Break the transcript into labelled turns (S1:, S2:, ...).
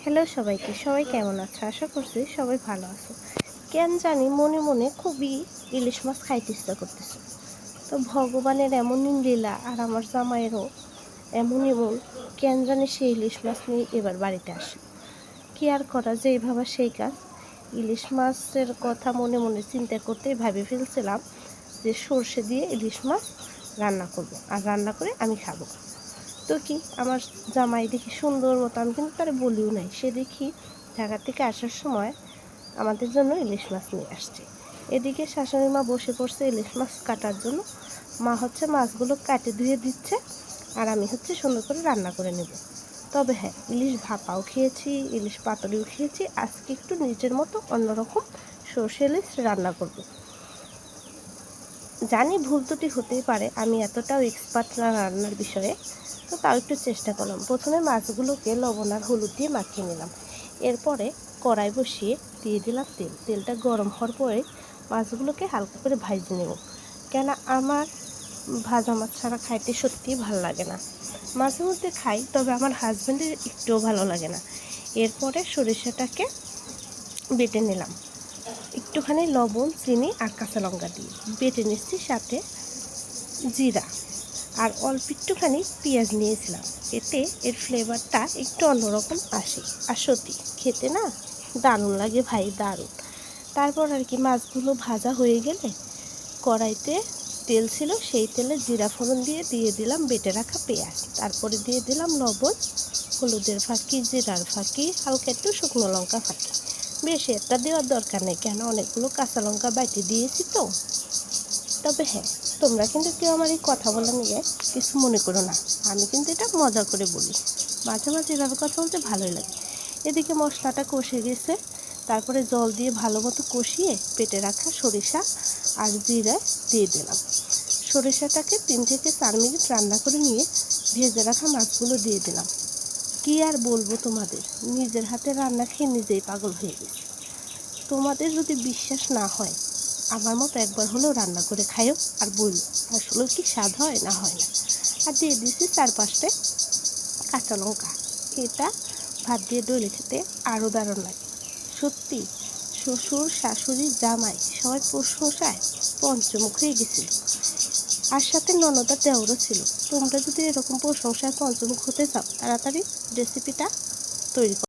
S1: Hello সবাইকে, সবাই কেমন আছো? আশা করছি সবাই ভালো আছো। কেন জানি মনে মনে খুবই ইলিশ মাছ খাইতে ইচ্ছা করতেছে। তো ভগবানের এমনই লীলা আর আমার জামাইয়েরও এমনই মন, কেন জানি সেই ইলিশ মাছ নিয়ে এবার বাড়িতে আসে। কি আর করা, যেই ভাবা সেই কাজ। ইলিশ মাছের কথা মনে মনে চিন্তা করতে ভেবে ফেলছিলাম যে সর্ষে দিয়ে ইলিশ মাছ রান্না করব, আর রান্না করে আমি খাবো। তো কি আমার জামাই দেখি সুন্দর মতো, আমি কিন্তু তারে বলিও নাই, সে দেখি ঢাকা থেকে আসার সময় আমাদের জন্য ইলিশ মাছ নিয়ে আসছে। এদিকে শাশুড়ি মা বসে পড়ছে ইলিশ মাছ কাটার জন্য। মা হচ্ছে মাছগুলো কাটে ধুয়ে দিচ্ছে, আর আমি হচ্ছে সুন্দর করে রান্না করে নেব। তবে হ্যাঁ, ইলিশ ভাপাও খেয়েছি, ইলিশ পাতুরিও খেয়েছি, আজকে একটু নিজের মতো অন্যরকম সর্ষে ইলিশ রান্না করব। জানি ভুল ত্রুটি হতেই পারে, আমি এতটাও এক্সপার্ট না রান্নার বিষয়ে। তো তাও একটু চেষ্টা করলাম। প্রথমে মাছগুলোকে লবণ আর হলুদ দিয়ে মাখিয়ে নিলাম। এরপরে কড়াই বসিয়ে দিয়ে দিলাম তেল। তেলটা গরম হওয়ার পরে মাছগুলোকে হালকা করে ভাজে নেব। কেন, আমার ভাজা মাছ ছাড়া খাইতে সত্যিই ভালো লাগে না। মাঝে মধ্যে খাই, তবে আমার হাজব্যান্ডের একটুও ভালো লাগে না। এরপরে সরিষাটাকে বেটে নিলাম, একটুখানি লবণ, চিনি আর কাঁচা লঙ্কা দিয়ে বেটে নিচ্ছি, সাথে জিরা আর অল্প একটুখানি পেঁয়াজ নিয়েছিলাম। এতে এর ফ্লেভারটা একটু অন্যরকম আসে, আর সত্যি খেতে না দারুণ লাগে ভাই, দারুণ। তারপর আর কি, মাছগুলো ভাজা হয়ে গেলে কড়াইতে তেল ছিল, সেই তেলে জিরা ফোড়ন দিয়ে দিয়ে দিলাম বেটে রাখা পেঁয়াজ। তারপরে দিয়ে দিলাম লবণ, হলুদের ফাঁকি, জিরার ফাঁকি, হালকা একটু শুকনো লঙ্কা ফাঁকি। বেশি একটা দেওয়ার দরকার নেই, কেন অনেকগুলো কাঁচা লঙ্কা বাইটে দিয়েছি তো। তবে হ্যাঁ, তোমরা কিন্তু কেউ আমার এই কথা বলা নিয়ে কিছু মনে করো না, আমি কিন্তু এটা মজা করে বলি। মাঝে মাঝে এভাবে কথা বলতে ভালোই লাগে। এদিকে মশলাটা কষে গেছে, তারপরে জল দিয়ে ভালো মতো কষিয়ে পেটে রাখা সরিষা আর জিরা দিয়ে দিলাম। সরিষাটাকে 3 থেকে 4 মিনিট রান্না করে নিয়ে ভেজে রাখা মাছগুলো দিয়ে দিলাম। কি আর বলবো তোমাদের, নিজের হাতে রান্না খেয়ে নিজেই পাগল হয়ে গেছি। তোমাদের যদি বিশ্বাস না হয়, আমার মতো একবার হলেও রান্না করে খাইও, আর বললো আসলে কি স্বাদ হয় না হয় না। আর দিয়ে দিয়েছি 4-5টে কাঁচা লঙ্কা। এটা ভাত দিয়ে ডলে খেতে আরও দারুণ লাগে সত্যি। শ্বশুর, শাশুড়ি, জামাই সবাই প্রশংসায় পঞ্চমুখ হয়ে গেছিল, আর সাথে ননদার দেওরও ছিল। তোমরা যদি এরকম প্রশংসায় পঞ্চমুখ হতে চাও, তাড়াতাড়ি রেসিপিটা তৈরি করো।